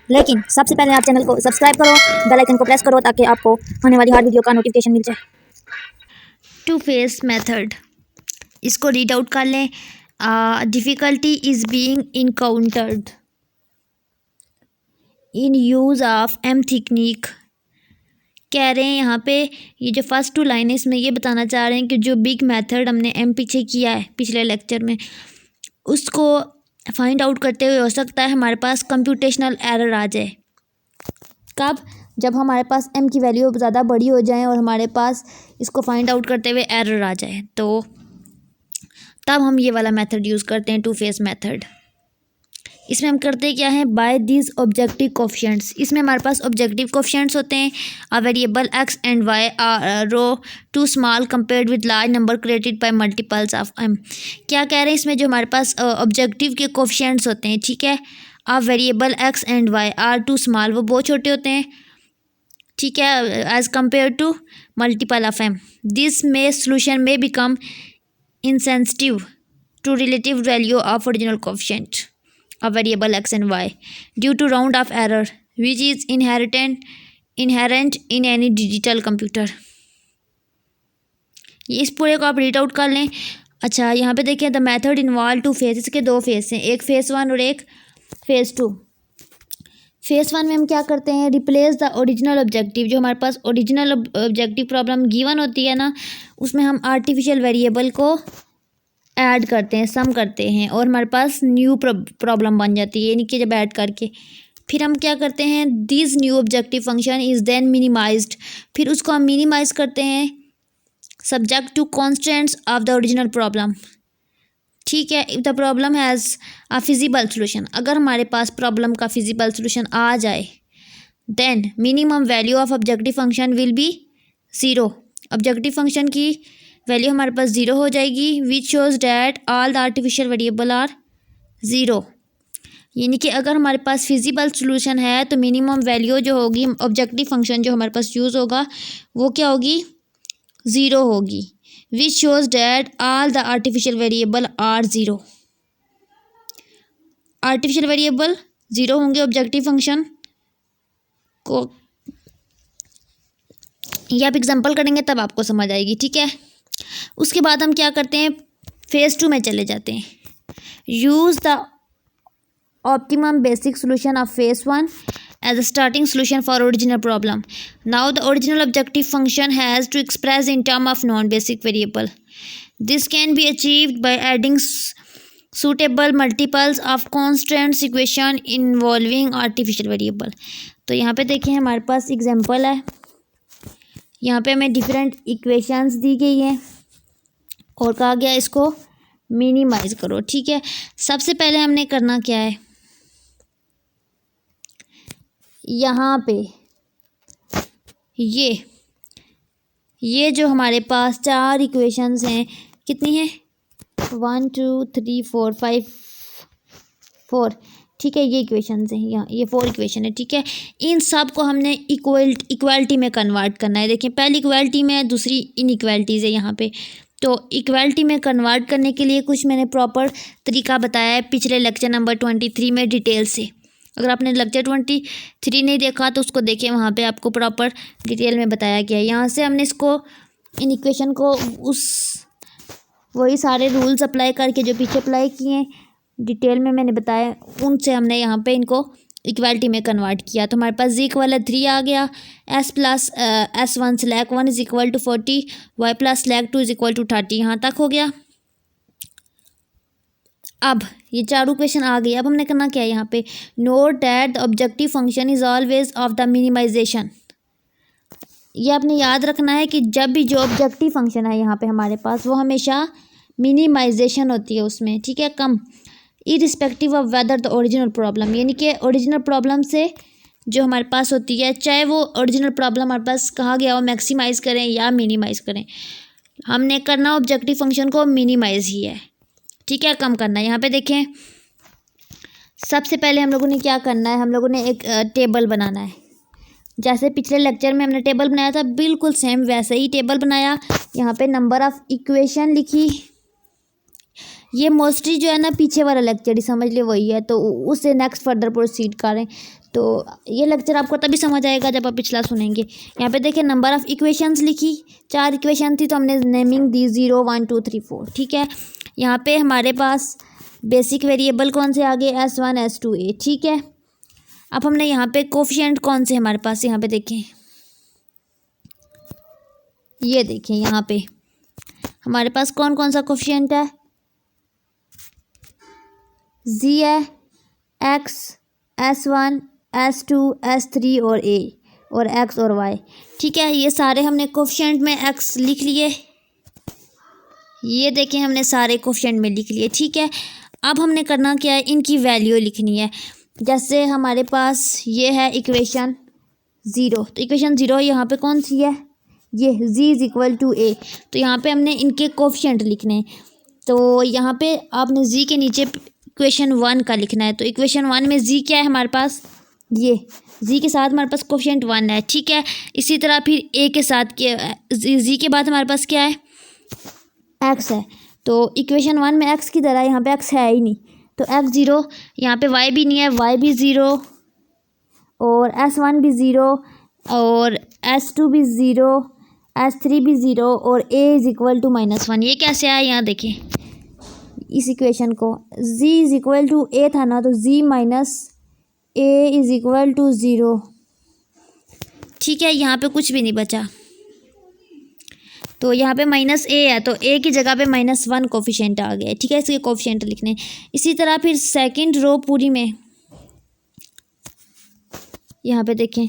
लेकिन सबसे पहले आप चैनल को सब्सक्राइब करो, बेल आइकन को प्रेस करो ताकि आपको आने वाली हर वीडियो का नोटिफिकेशन मिल जाए। टू फेस मेथड, इसको रीड आउट कर लें। Difficulty is being encountered in use of M technique. कह रहे हैं यहाँ पे ये जो फर्स्ट टू लाइन है इसमें ये बताना चाह रहे हैं कि जो बिग मेथड हमने एम पीछे किया है पिछले लेक्चर में, उसको फाइंड आउट करते हुए हो सकता है हमारे पास कंप्यूटेशनल एरर आ जाए। कब? जब हमारे पास एम की वैल्यू ज़्यादा बड़ी हो जाए और हमारे पास इसको फाइंड आउट करते हुए एरर आ जाए, तो तब हम ये वाला मेथड यूज़ करते हैं, टू फेस मेथड। इसमें हम करते क्या है, बाय दिस ऑब्जेक्टिव कोफिशिएंट्स। इसमें हमारे पास ऑब्जेक्टिव कोफिशिएंट्स होते हैं। A variable x and Y are row too small compared with large number created by multiples of M. क्या कह रहे हैं इसमें, जो हमारे पास ऑब्जेक्टिव के कोफिशिएंट्स होते हैं, ठीक है, a variable x and Y are too small, वो बहुत छोटे होते हैं, ठीक है, as compared to multiple of m. This में सोल्यूशन में become insensitive to relative value of original coefficient of variable x and y due to round of error which is inherent in any digital computer। इस पूरे को आप read out कर लें। अच्छा, यहाँ पे देखिए, the method involve two phase, इसके दो फेज हैं, एक फेज़ 1 और एक फेज़ 2। फेज़ 1 में हम क्या करते हैं, रिप्लेस द ओरिजिनल ऑब्जेक्टिव। जो हमारे पास ओरिजिनल ऑब्जेक्टिव प्रॉब्लम गिवन होती है ना, उसमें हम आर्टिफिशियल वेरिएबल को ऐड करते हैं, सम करते हैं, और हमारे पास न्यू प्रॉब्लम बन जाती है, यानी कि जब ऐड करके फिर हम क्या करते हैं, this new objective function is then minimized. फिर उसको हम मिनिमाइज करते हैं subject to constants of the original problem, ठीक है। If the problem has a feasible solution, अगर हमारे पास प्रॉब्लम का फिजिबल सोल्यूशन आ जाए, then minimum value of objective function will be zero. Objective function की वैल्यू हमारे पास ज़ीरो हो जाएगी, which shows that all the artificial variable are zero. यानी कि अगर हमारे पास फिजिबल सोल्यूशन है तो मिनिमम वैल्यू जो होगी, ऑब्जेक्टिव फंक्शन जो हमारे पास यूज़ होगा, वो क्या होगी, ज़ीरो होगी, which shows that all the artificial variable are zero. Artificial variable zero होंगे ऑब्जेक्टिव फंक्शन को, ये आप एग्जांपल करेंगे तब आपको समझ आएगी, ठीक है। उसके बाद हम क्या करते हैं, फेज़ 2 में चले जाते हैं। Use the optimum basic solution of phase 1 as a starting solution for original problem. Now the original objective function has to express in term of non-basic variable. This can be achieved by adding suitable multiples of constants equation involving artificial variable. तो यहाँ पे देखिए हमारे पास example है, यहाँ पे हमें different equations दी गई हैं और कहा गया इसको मिनिमाइज करो, ठीक है। सबसे पहले हमने करना क्या है, यहाँ पे ये जो हमारे पास चार इक्वेशंस हैं, कितनी हैं, 1 2 3 4 5 4, ठीक है, ये इक्वेशंस हैं, यहाँ ये 4 इक्वेशन है, ठीक है। इन सब को हमने इक्वालिटी में कन्वर्ट करना है। देखिए, पहली इक्वालिटी में है, दूसरी इनइक्वालिटीज़ है यहाँ पे। तो इक्वालिटी में कन्वर्ट करने के लिए कुछ मैंने प्रॉपर तरीका बताया है पिछले लेक्चर नंबर 23 में डिटेल से। अगर आपने लेक्चर 23 नहीं देखा तो उसको देखिए, वहाँ पे आपको प्रॉपर डिटेल में बताया गया है। यहाँ से हमने इसको इन इक्वेशन को वही सारे रूल्स अप्लाई करके जो पीछे अप्लाई किए हैं डिटेल में मैंने बताया, उनसे हमने यहाँ पे इनको इक्वालिटी में कन्वर्ट किया। तो हमारे पास जी इक्वल 3 आ गया, s plus s one slack 1 is equal to 40, y plus slack 2 is equal to 30, यहाँ तक हो गया। अब ये चारों क्वेश्चन आ गए। अब हमने करना क्या है, यहाँ पे note that the objective function is always of the minimization. ये आपने याद रखना है कि जब भी जो ऑब्जेक्टिव फंक्शन है यहाँ पे हमारे पास, वो हमेशा मिनिमाइजेशन होती है उसमें, ठीक है, come, irrespective of whether the original problem. यानी कि ओरिजिनल प्रॉब्लम से जो हमारे पास होती है, चाहे वो ओरिजिनल प्रॉब्लम हमारे पास कहा गया हो मैक्सिमाइज़ करें या मिनिमाइज़ करें, हमने करना ऑब्जेक्टिव फंक्शन को मिनिमाइज़ ही है, ठीक है, कम करना है। यहाँ पे देखें, सबसे पहले हम लोगों ने क्या करना है, हम लोगों ने एक टेबल बनाना है। जैसे पिछले लेक्चर में हमने टेबल बनाया था, बिल्कुल सेम वैसे ही टेबल बनाया। यहाँ पे नंबर ऑफ़ इक्वेशन लिखी, ये मोस्टली जो है ना पीछे वाला लेक्चर ही समझ ले वही है, तो उससे नेक्स्ट फर्दर प्रोसीड करें। तो ये लेक्चर आपको तभी समझ आएगा जब आप पिछला सुनेंगे। यहाँ पे देखिए नंबर ऑफ़ इक्वेशंस लिखी, 4 इक्वेशन थी तो हमने नेमिंग दी 0 1 2 3 4, ठीक है। यहाँ पे हमारे पास बेसिक वेरिएबल कौन से आ गए, S1 S2 A, ठीक है। अब हमने यहाँ पे कोफिशिएंट कौन से हमारे पास, यहाँ पे देखें, ये देखें यहाँ पे हमारे पास कौन कौन सा कोफिशिएंट है, Z है, X, S1 S2 S3 और A, और X और Y, ठीक है। ये सारे हमने कोफिशिएंट में X लिख लिए, ये देखें हमने सारे कोफिशिएंट में लिख लिए, ठीक है। अब हमने करना क्या है, इनकी वैल्यू लिखनी है। जैसे हमारे पास ये है इक्वेशन 0, तो इक्वेशन 0 यहाँ पे कौन सी है, ये Z is equal to A, तो यहाँ पे हमने इनके कोफिशिएंट लिखने हैं। तो यहाँ पे आपने Z के नीचे इक्वेशन 1 का लिखना है। तो इक्वेशन 1 में Z क्या है हमारे पास, ये Z के साथ हमारे पास कोफिशिएंट 1 है, ठीक है। इसी तरह फिर A के साथ Z के बाद हमारे पास क्या है, X है। तो इक्वेशन 1 में X की तरह यहाँ पे X है ही नहीं, तो X 0, यहाँ पे Y भी नहीं है, Y भी 0, और S1 भी 0, और S2 भी 0, S3 भी 0, और A इज इक्वल टू -1। ये कैसे आया, यहाँ देखें इस इक्वेशन को, Z is equal to A था ना, तो Z minus A is equal to 0, ठीक है। यहाँ पे कुछ भी नहीं बचा, तो यहाँ पे -A है, तो A की जगह पे -1 कोफिशिएंट आ गया, ठीक है। इसके कोफिशिएंट लिखने। इसी तरह फिर सेकंड रो पूरी में, यहाँ पे देखें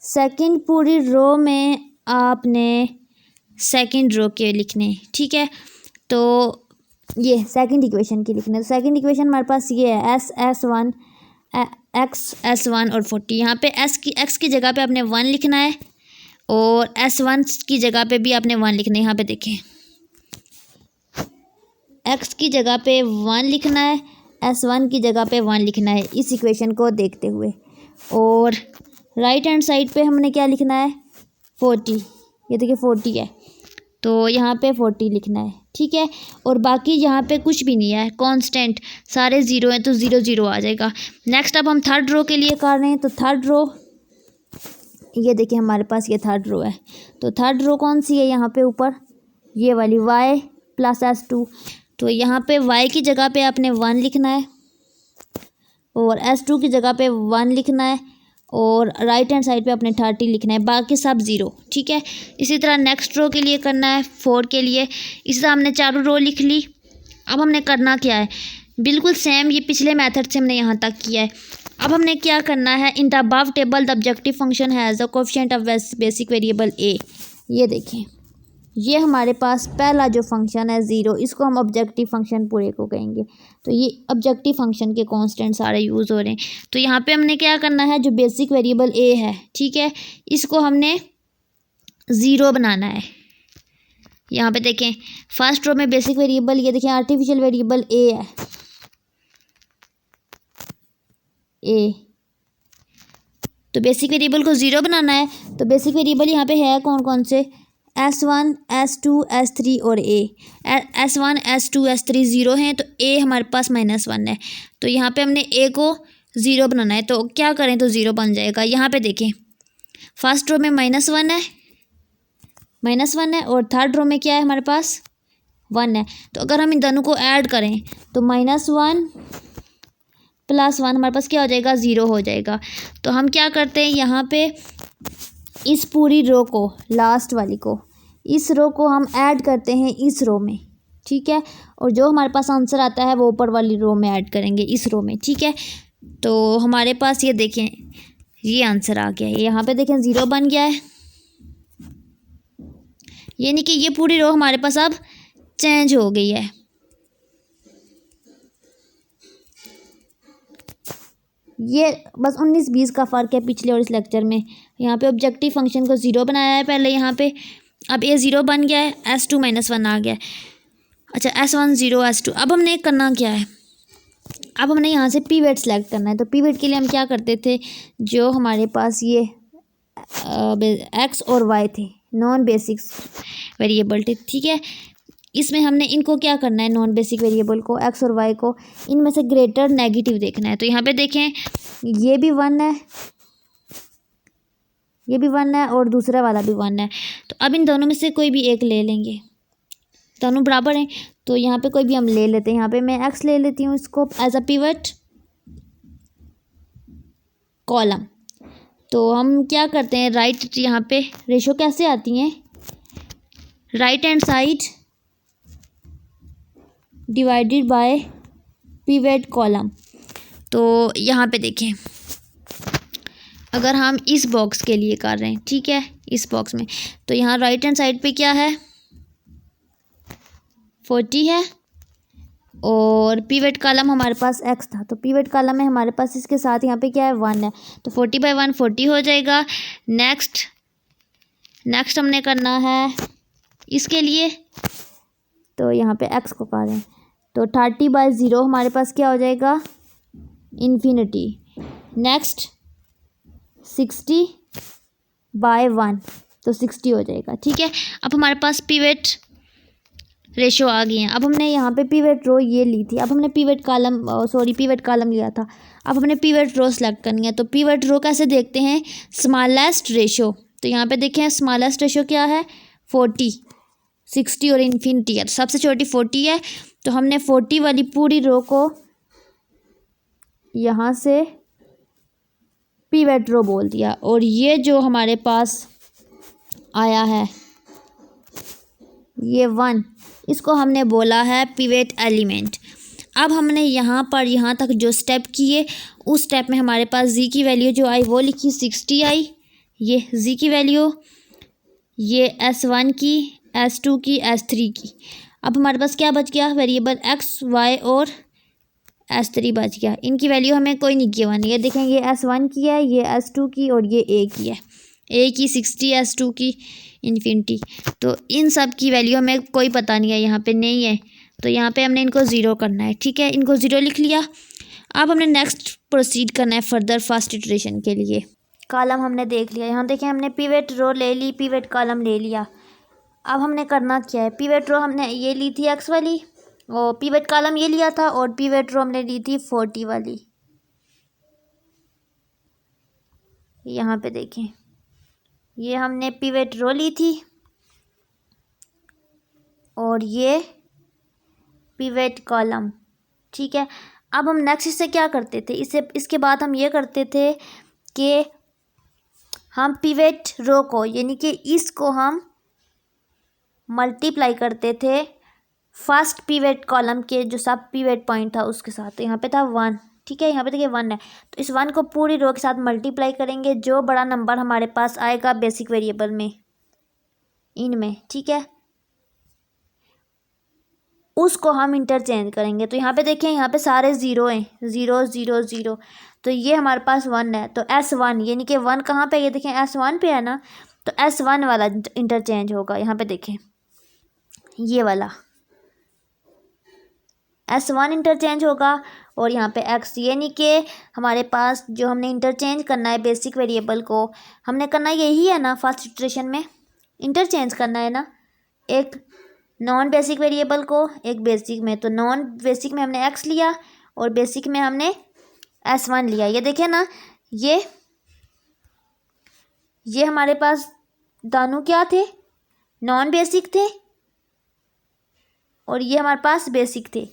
सेकंड पूरी रो में आपने सेकंड रो के लिखने, ठीक है। तो ये सेकंड इक्वेशन की लिखने, तो सेकंड इक्वेशन हमारे पास ये है S1 X S1 और 40। यहाँ पे X की जगह पे आपने 1 लिखना है, और S1 की जगह पे भी आपने 1 लिखना है। यहाँ पे देखें X की जगह पे 1 लिखना है, S1 की जगह पे 1 लिखना है, इस इक्वेशन को देखते हुए। और राइट हैंड साइड पे हमने क्या लिखना है, 40, ये देखिए 40 है, तो यहाँ पे 40 लिखना है, ठीक है। और बाकी यहाँ पे कुछ भी नहीं है, कांस्टेंट सारे 0 हैं, तो 0 0 आ जाएगा। नेक्स्ट अब हम थर्ड रो के लिए कर रहे हैं, तो थर्ड रो ये देखिए हमारे पास ये थर्ड रो है। तो थर्ड रो कौन सी है, यहाँ पे ऊपर ये वाली Y प्लस S2, तो यहाँ पे Y की जगह पे आपने 1 लिखना है, और S2 की जगह पे 1 लिखना है, और राइट हैंड साइड पे अपने 30 लिखना है, बाकी सब 0, ठीक है। इसी तरह नेक्स्ट रो के लिए करना है, 4 के लिए। इसी तरह हमने चारों रो लिख ली। अब हमने करना क्या है, बिल्कुल सेम ये पिछले मेथड से हमने यहाँ तक किया है। अब हमने क्या करना है, in the above table the objective function has the coefficient of basic variable A। ये देखें, ये हमारे पास पहला जो फंक्शन है 0, इसको हम ऑब्जेक्टिव फंक्शन पूरे को कहेंगे। तो ये ऑब्जेक्टिव फंक्शन के कांस्टेंट सारे यूज़ हो रहे हैं। तो यहाँ पे हमने क्या करना है, जो बेसिक वेरिएबल A है, ठीक है, इसको हमने 0 बनाना है। यहाँ पे देखें फर्स्ट रो में बेसिक वेरिएबल, ये देखें आर्टिफिशियल वेरिएबल A है, A। तो बेसिक वेरिएबल को 0 बनाना है। तो बेसिक वेरिएबल यहाँ पे है कौन कौन से, S1 S2 S3 और A। S1 S2 S3 0 हैं, तो A हमारे पास -1 है, तो यहाँ पे हमने A को 0 बनाना है। तो क्या करें, तो 0 बन जाएगा। यहाँ पे देखें फर्स्ट रो में -1 है, और थर्ड रो में क्या है हमारे पास 1 है। तो अगर हम इन दोनों को ऐड करें तो -1 + 1 हमारे पास क्या हो जाएगा, 0 हो जाएगा। तो हम क्या करते हैं, यहाँ पे इस पूरी रो को, लास्ट वाली को, इस रो को हम ऐड करते हैं इस रो में, ठीक है। और जो हमारे पास आंसर आता है वो ऊपर वाली रो में ऐड करेंगे, इस रो में, ठीक है। तो हमारे पास ये देखें, ये आंसर आ गया है। यहाँ पे देखें 0 बन गया है, यानी कि ये पूरी रो हमारे पास अब चेंज हो गई है। ये बस 19-20 का फ़र्क है पिछले और इस लेक्चर में। यहाँ पे ऑब्जेक्टिव फंक्शन को 0 बनाया है पहले यहाँ पे, अब ये 0 बन गया है, S2 -1 आ गया है। अच्छा S1 0 S2। अब हमने करना क्या है, अब हमने यहाँ से पीवेट सेलेक्ट करना है। तो पीवेट के लिए हम क्या करते थे, जो हमारे पास ये X और Y थे, नॉन बेसिक्स वेरिएबल थे, ठीक है। इसमें हमने इनको क्या करना है, नॉन बेसिक वेरिएबल को, एक्स और वाई को, इनमें से ग्रेटर नेगेटिव देखना है। तो यहाँ पे देखें ये भी 1 है, ये भी 1 है और दूसरा वाला भी 1 है। तो अब इन दोनों में से कोई भी एक ले लेंगे, दोनों बराबर हैं, तो यहाँ पे कोई भी हम ले लेते हैं। यहाँ पे मैं एक्स ले लेती हूँ इसको एज अ पिवट कॉलम। तो हम क्या करते हैं, राइट, यहाँ पे रेशो कैसे आती हैं, right hand side divided by pivot column. तो यहाँ पे देखें, अगर हम इस बॉक्स के लिए कर रहे हैं, ठीक है, इस बॉक्स में, तो यहाँ राइट हैंड साइड पे क्या है, 40 है और पिवट कॉलम हमारे पास एक्स था, तो पिवट कॉलम में हमारे पास इसके साथ यहाँ पे क्या है, 1 है, तो 40/1 40 हो जाएगा। नेक्स्ट हमने करना है इसके लिए, तो यहाँ पे एक्स को कर रहे हैं, तो 30/0 हमारे पास क्या हो जाएगा, इन्फिनिटी। नेक्स्ट 60/1 तो 60 हो जाएगा, ठीक है। अब हमारे पास पिवट रेशो आ गई हैं। अब हमने यहाँ पे पिवट रो ये ली थी, अब हमने पिवट कॉलम लिया था, अब हमने पिवट रो सेलेक्ट करनी है। तो पिवट रो कैसे देखते हैं, स्मॉलेस्ट रेशो। तो यहाँ पे देखें स्मॉलेस्ट रेशो क्या है, 40, 60 और इन्फिनिटी है, तो सबसे छोटी 40 है, तो हमने 40 वाली पूरी रो को यहाँ से पिवट रो बोल दिया। और ये जो हमारे पास आया है ये 1, इसको हमने बोला है पिवट एलिमेंट। अब हमने यहाँ पर यहाँ तक जो स्टेप किए, उस स्टेप में हमारे पास जी की वैल्यू जो आई वो लिखी 60 आई, ये जी की वैल्यू, ये S1 की, S2 की, S3 की। अब हमारे पास क्या बच गया, वेरिएबल एक्स, वाई और S3 बच गया। इनकी वैल्यू हमें कोई नहीं गिवन है, ये देखें ये S1 की है, ये S2 की और ये A की है, A की 60, S2 की इन्फिनिटी। तो इन सब की वैल्यू हमें कोई पता नहीं है, यहाँ पे नहीं है, तो यहाँ पे हमने इनको 0 करना है, ठीक है, इनको 0 लिख लिया। अब हमने नेक्स्ट प्रोसीड करना है फर्दर फर्स्ट इटरेशन के लिए। कॉलम हमने देख लिया, यहाँ देखें हमने पिवट रो ले ली, पिवट कॉलम ले लिया। अब हमने करना क्या है, पिवट रो हमने ये ली थी एक्स वाली, और पिवट कॉलम ये लिया था, और पिवट रो हमने ली थी 40 वाली। यहाँ पे देखें ये हमने पिवट रो ली थी और ये पिवट कॉलम, ठीक है। अब हम नेक्स्ट इससे क्या करते थे, इसके बाद हम ये करते थे कि हम पिवट रो को यानी कि इसको हम मल्टीप्लाई करते थे फर्स्ट पिवट कॉलम के जो सब पिवट पॉइंट था उसके साथ। तो यहाँ पे था 1, ठीक है, यहाँ पे देखिए 1 है, तो इस 1 को पूरी रो के साथ मल्टीप्लाई करेंगे, जो बड़ा नंबर हमारे पास आएगा बेसिक वेरिएबल में, इनमें, ठीक है, उसको हम इंटरचेंज करेंगे। तो यहाँ पे देखें यहाँ पे सारे 0 हैं, 0 0 0, तो ये हमारे पास 1 है, तो S1 यानी कि 1 कहाँ पे, ये देखें S1 पे है ना, तो S1 वाला इंटरचेंज होगा। यहाँ पे देखें ये वाला S1 इंटरचेंज होगा, और यहाँ पे X, यानी कि हमारे पास जो हमने इंटरचेंज करना है बेसिक वेरिएबल को, हमने करना यही है ना, फर्स्ट इटरेशन में इंटरचेंज करना है ना, एक नॉन बेसिक वेरिएबल को एक बेसिक में। तो नॉन बेसिक में हमने X लिया और बेसिक में हमने S1 लिया। ये देखें ना, ये हमारे पास दोनों क्या थे, नॉन बेसिक थे, और ये हमारे पास बेसिक थे।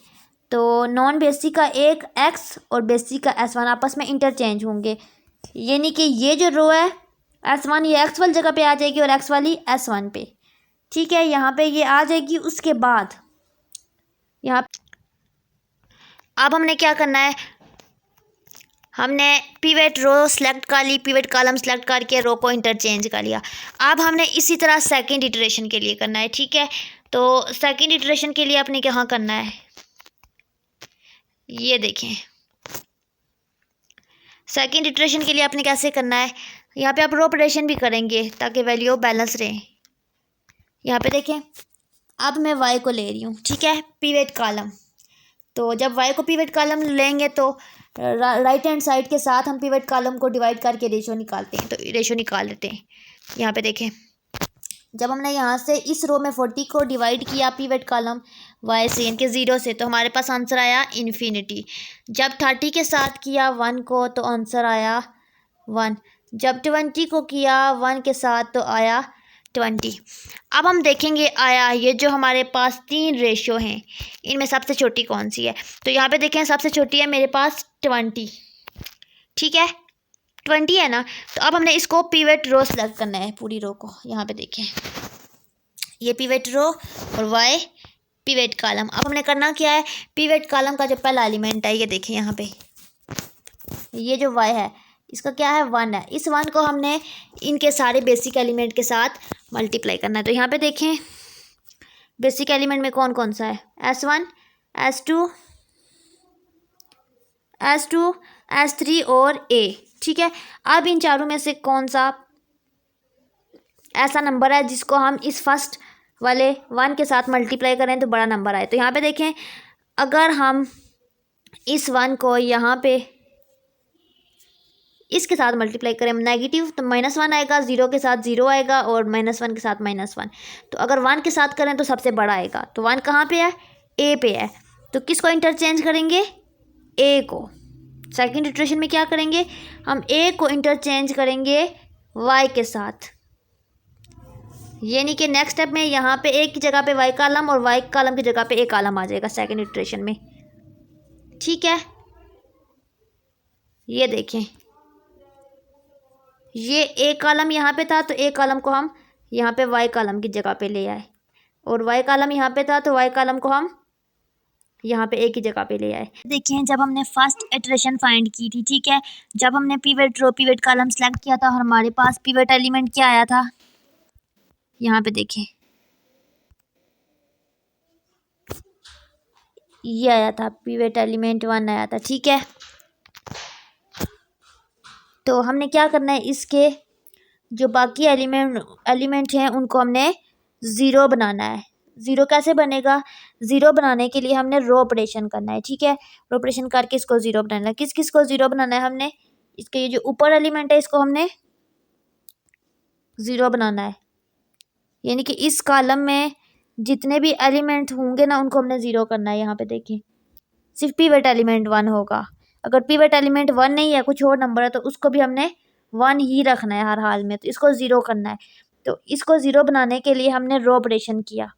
तो नॉन बेसिक का एक X और बेसिक का S1 आपस में इंटरचेंज होंगे, यानी कि ये जो रो है S1 ये X वाली जगह पे आ जाएगी और X वाली S1 पे, ठीक है, यहाँ पे ये आ जाएगी। उसके बाद यहाँ अब हमने क्या करना है, हमने पिवट रो सेलेक्ट कर ली, पिवट कॉलम सेलेक्ट करके रो को इंटरचेंज कर लिया। अब हमने इसी तरह सेकंड इटरेशन के लिए करना है, ठीक है। तो सेकंड इटरेशन के लिए आपने क्या करना है, ये देखें सेकंड इटरेशन के लिए आपने कैसे करना है, यहाँ पे आप रो ऑपरेशन भी करेंगे ताकि वैल्यू बैलेंस रहे। यहाँ पे देखें अब मैं y को ले रही हूँ, ठीक है, पिवट कॉलम। तो जब y को पिवट कॉलम लेंगे तो राइट हैंड साइड के साथ हम पिवट कॉलम को डिवाइड करके रेशो निकालते हैं, तो रेशो निकाल लेते हैं। यहाँ पे देखें जब हमने यहाँ से इस रो में 40 को डिवाइड किया पिवट कॉलम वाई से यानी कि 0 से, तो हमारे पास आंसर आया इन्फिनिटी। जब 30 के साथ किया 1 को तो आंसर आया 1। जब 20 को किया 1 के साथ तो आया 20। अब हम देखेंगे आया ये जो हमारे पास 3 रेशो हैं इनमें सबसे छोटी कौन सी है। तो यहाँ पे देखें सबसे छोटी है मेरे पास 20, ठीक है 20 है ना। तो अब हमने इसको पिवट रो सेलेक्ट करना है, पूरी रो को। यहाँ पे देखें ये पिवट रो और वाई पिवट कॉलम। अब हमने करना क्या है, पिवट कॉलम का जो पहला एलिमेंट है ये देखें यहाँ पे, ये जो वाई है इसका क्या है 1 है। इस 1 को हमने इनके सारे बेसिक एलिमेंट के साथ मल्टीप्लाई करना है। तो यहाँ पे देखें बेसिक एलिमेंट में कौन कौन सा है, S1 S2 S2 S3 और A, ठीक है। अब इन चारों में से कौन सा ऐसा नंबर है जिसको हम इस फर्स्ट वाले 1 के साथ मल्टीप्लाई करें तो बड़ा नंबर आए। तो यहाँ पे देखें अगर हम इस 1 को यहाँ पे इसके साथ मल्टीप्लाई करें नेगेटिव तो -1 आएगा, 0 के साथ 0 आएगा और -1 के साथ -1। तो अगर 1 के साथ करें तो सबसे बड़ा आएगा। तो 1 कहाँ पे है, A पे है। तो किसको इंटरचेंज करेंगे, A को। सेकंड इटरेशन में क्या करेंगे, हम A को इंटरचेंज करेंगे Y के साथ, यानी कि नेक्स्ट स्टेप में यहाँ पे A की जगह पे Y कॉलम और Y कॉलम की जगह पे A कॉलम आ जाएगा सेकंड इटरेशन में, ठीक है। ये देखें ये A कॉलम यहाँ पे था तो A कॉलम को हम यहाँ पे Y कॉलम की जगह पे ले आए, और Y कॉलम यहाँ पे था तो Y कॉलम को हम यहाँ पे A की जगह पे ले आए। देखिए जब हमने फर्स्ट इटरेशन फाइंड की थी, ठीक है, जब हमने pivot row pivot column select किया था हमारे पास पिवट एलिमेंट क्या आया था, यहाँ पे देखें ये आया था पिवट एलिमेंट 1 आया था, ठीक है। तो हमने क्या करना है, इसके जो बाकी एलिमेंट हैं उनको हमने 0 बनाना है। 0 कैसे बनेगा, 0 बनाने के लिए हमने रो ऑपरेशन करना है, ठीक है। रो ऑपरेशन करके इसको 0 बनाना है। किस किस को 0 बनाना है, हमने इसके ये जो ऊपर एलिमेंट है इसको हमने 0 बनाना है, यानी कि इस कॉलम में जितने भी एलिमेंट होंगे ना उनको हमने 0 करना है। यहाँ पे देखिए सिर्फ पिवट एलिमेंट 1 होगा, अगर पिवट एलिमेंट 1 नहीं है कुछ और नंबर है तो उसको भी हमने 1 ही रखना है हर हाल में, तो इसको 0 करना है। तो इसको 0 बनाने के लिए हमने रो ऑपरेशन किया,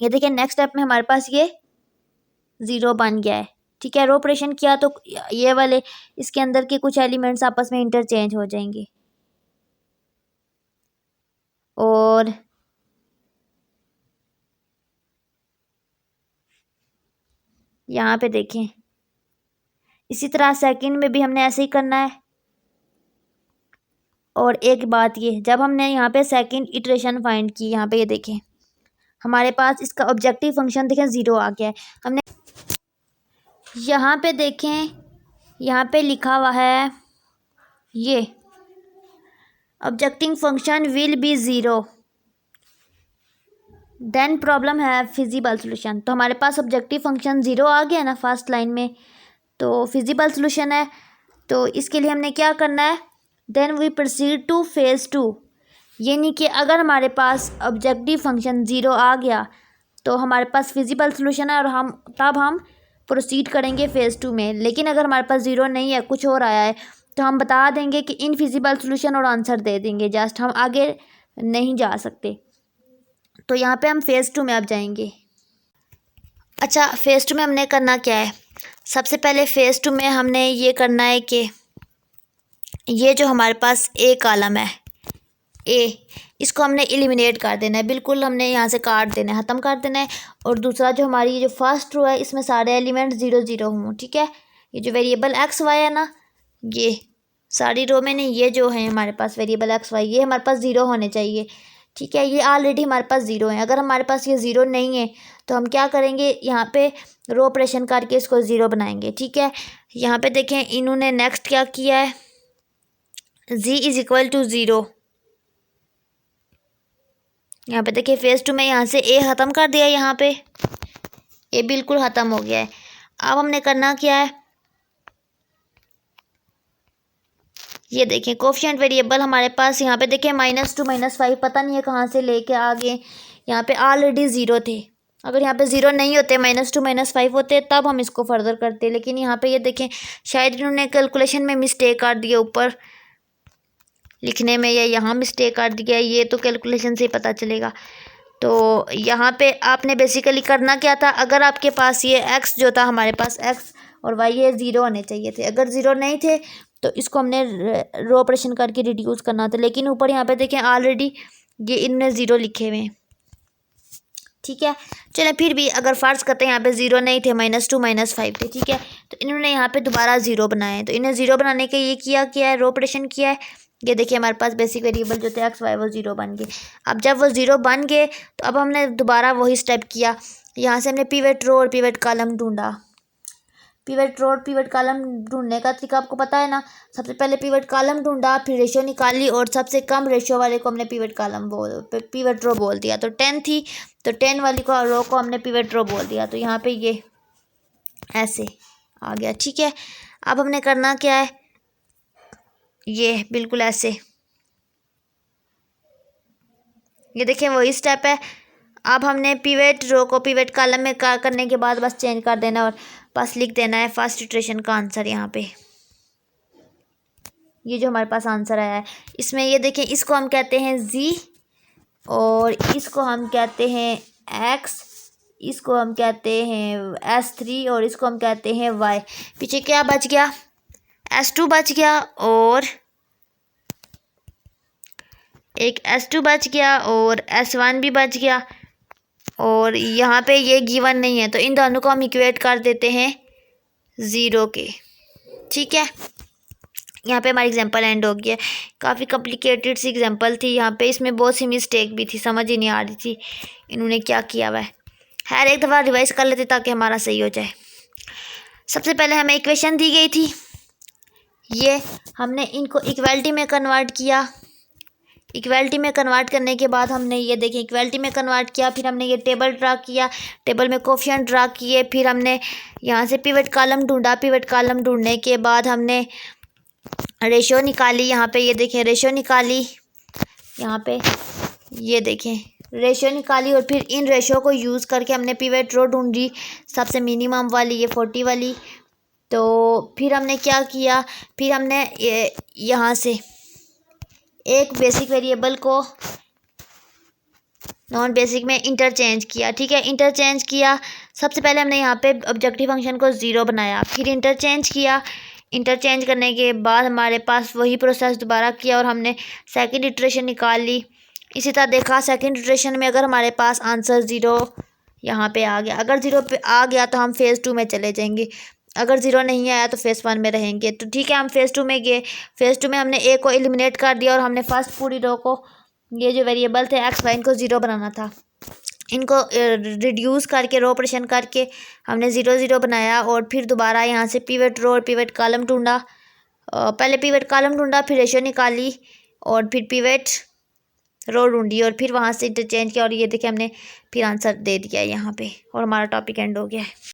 ये देखिए नेक्स्ट स्टेप में हमारे पास ये 0 बन गया है, ठीक है। रो ऑपरेशन किया तो ये वाले इसके अंदर के कुछ एलिमेंट्स आपस में इंटरचेंज हो जाएंगे, और यहाँ पे देखें इसी तरह सेकंड में भी हमने ऐसे ही करना है। और एक बात ये, जब हमने यहाँ पे सेकंड इटरेशन फाइंड की, यहाँ पे ये देखें हमारे पास इसका ऑब्जेक्टिव फंक्शन देखें 0 आ गया है। हमने यहाँ पे देखें यहाँ पे लिखा हुआ है ये objective function will be 0 then problem है फिजिबल सोल्यूशन। तो हमारे पास ऑब्जेक्टिव फंक्शन 0 आ गया ना फर्स्ट लाइन में, तो फिजिबल सोल्यूशन है। तो इसके लिए हमने क्या करना है, then we proceed to phase 2, यानी कि अगर हमारे पास ऑब्जेक्टिव फंक्शन 0 आ गया तो हमारे पास फिजिबल सोल्यूशन है और हम प्रोसीड करेंगे फेज़ 2 में। लेकिन अगर हमारे पास 0 नहीं है कुछ और आया है तो हम बता देंगे कि इनफिजिबल सोल्यूशन और आंसर दे देंगे, जस्ट हम आगे नहीं जा सकते। तो यहाँ पे हम फेज़ 2 में अब जाएंगे। अच्छा फेज़ 2 में हमने करना क्या है, सबसे पहले फेज़ 2 में हमने ये करना है कि ये जो हमारे पास A कॉलम है A, इसको हमने एलिमिनेट कर देना है, बिल्कुल हमने यहाँ से काट देना है, ख़त्म कर देना है। और दूसरा जो हमारी जो फर्स्ट रो है इसमें सारे एलिमेंट 0 0 हों, ठीक है। ये जो वेरिएबल x y है ना, ये सारी रो में नहीं, ये जो है हमारे पास वेरिएबल x y ये हमारे पास 0 होने चाहिए, ठीक है। ये ऑलरेडी हमारे पास 0 है। अगर हमारे पास ये 0 नहीं है तो हम क्या करेंगे, यहाँ पे रो ऑपरेशन करके इसको 0 बनाएंगे, ठीक है। यहाँ पे देखें इन्होंने नेक्स्ट क्या किया है, z = 0। यहाँ पे देखिए फेज़ 2 में यहाँ से A ख़त्म कर दिया, यहाँ पे A बिल्कुल ख़त्म हो गया है। अब हमने करना क्या है, ये देखें कोफिशिएंट वेरिएबल हमारे पास यहाँ पे देखें -2 -5 पता नहीं है कहाँ से लेके आ गए, यहाँ पे ऑलरेडी ज़ीरो थे। अगर यहाँ पे ज़ीरो नहीं होते -2 -5 होते तब हम इसको फर्दर करते, लेकिन यहाँ पे ये देखें शायद इन्होंने कैलकुलेशन में मिस्टेक कर दिया, ऊपर लिखने में या यहाँ मिस्टेक कर दिया, ये तो कैलकुलेशन से ही पता चलेगा। तो यहाँ पे आपने बेसिकली करना क्या था, अगर आपके पास ये x जो था हमारे पास x और y ये ज़ीरो होने चाहिए थे, अगर ज़ीरो नहीं थे तो इसको हमने रो ऑपरेशन करके रिड्यूस करना था, लेकिन ऊपर यहाँ पे देखें ऑलरेडी ये इनने ज़ीरो लिखे हुए हैं। ठीक है, चलें फिर भी अगर फ़र्ज़ करते हैं यहाँ पे ज़ीरो नहीं थे, -2 -5 थे, ठीक है, तो इन्होंने यहाँ पे दोबारा ज़ीरो बनाए, तो इन्हें ज़ीरो बनाने के ये किया है रो ऑपरेशन किया है। ये देखिए हमारे पास बेसिक वेरिएबल जो थे x y वो ज़ीरो बन गए। अब जब वो ज़ीरो बन गए तो अब हमने दोबारा वही स्टेप किया, यहाँ से हमने पिवट रो और पिवट कॉलम ढूंढा। पिवट रो और पिवट कॉलम ढूंढने का तरीका आपको पता है ना, सबसे पहले पिवट कॉलम ढूंढा, फिर रेशो निकाली और सबसे कम रेशो वाले को हमने पिवट रो बोल दिया। तो 10 थी तो 10 वाली को रो को हमने पिवट रो बोल दिया, तो यहाँ पे ये ऐसे आ गया। ठीक है, अब हमने करना क्या है, ये बिल्कुल ऐसे, ये देखें वही स्टेप है। अब हमने पिवट रो को पिवट कॉलम में करने के बाद बस चेंज कर देना और बस लिख देना है फर्स्ट इटरेशन का आंसर। यहाँ पे ये जो हमारे पास आंसर आया है इसमें ये देखें, इसको हम कहते हैं z और इसको हम कहते हैं x, इसको हम कहते हैं s3 और इसको हम कहते हैं y। पीछे क्या बच गया, s2 बच गया और एक s2 बच गया और s1 भी बच गया, और यहाँ पे ये गिवन नहीं है तो इन दोनों को हम इक्वेट कर देते हैं ज़ीरो के। ठीक है, यहाँ पे हमारी एग्जांपल एंड हो गया। काफ़ी कॉम्प्लिकेटेड सी एग्जांपल थी यहाँ पे, इसमें बहुत सी मिस्टेक भी थी, समझ ही नहीं आ रही थी इन्होंने क्या किया हुआ है। हर एक दफ़ा रिवाइज कर लेते ताकि हमारा सही हो जाए। सबसे पहले हमें इक्वेशन दी गई थी, ये हमने इनको इक्वालिटी में कन्वर्ट किया। इक्वालिटी में कन्वर्ट करने के बाद हमने ये देखें इक्वालिटी में कन्वर्ट किया, फिर हमने ये टेबल ड्रा किया, टेबल में कोफिशिएंट ड्रा किए, फिर हमने यहाँ से पिवट कॉलम ढूंढा। पिवट कॉलम ढूंढने के बाद हमने रेशो निकाली, यहाँ पे ये देखें रेशो निकाली, यहाँ पे ये देखें रेशो निकाली और फिर इन रेशो को यूज़ करके हमने पिवट रो ढूंढी, सबसे मिनिमम वाली ये 40 वाली। तो फिर हमने क्या किया, फिर हमने यहाँ से एक बेसिक वेरिएबल को नॉन बेसिक में इंटरचेंज किया। ठीक है, इंटरचेंज किया, सबसे पहले हमने यहाँ पे ऑब्जेक्टिव फंक्शन को ज़ीरो बनाया, फिर इंटरचेंज किया। इंटरचेंज करने के बाद हमारे पास वही प्रोसेस दोबारा किया और हमने सेकंड इटरेशन निकाल ली। इसी तरह देखा सेकंड इटरेशन में अगर हमारे पास आंसर ज़ीरो यहाँ पे आ गया, अगर ज़ीरो पे आ गया तो हम फेज़ 2 में चले जाएंगे, अगर ज़ीरो नहीं आया तो फेज़ 1 में रहेंगे। तो ठीक है, हम फेज़ 2 में गए, फेज़ 2 में हमने ए को एलिमिनेट कर दिया और हमने फर्स्ट पूरी रो को, ये जो वेरिएबल थे एक्स वाई, इनको ज़ीरो बनाना था, इनको रिड्यूस करके रो ऑपरेशन करके हमने 0 0 बनाया। और फिर दोबारा यहाँ से पिवट रो और पिवट कॉलम ढूंढा, पहले पिवट कॉलम ढूंढा, फिर रेशो निकाली और फिर पिवट रो ढूंढी और फिर वहाँ से इंटरचेंज किया और ये देखिए हमने फिर आंसर दे दिया यहाँ पे और हमारा टॉपिक एंड हो गया है।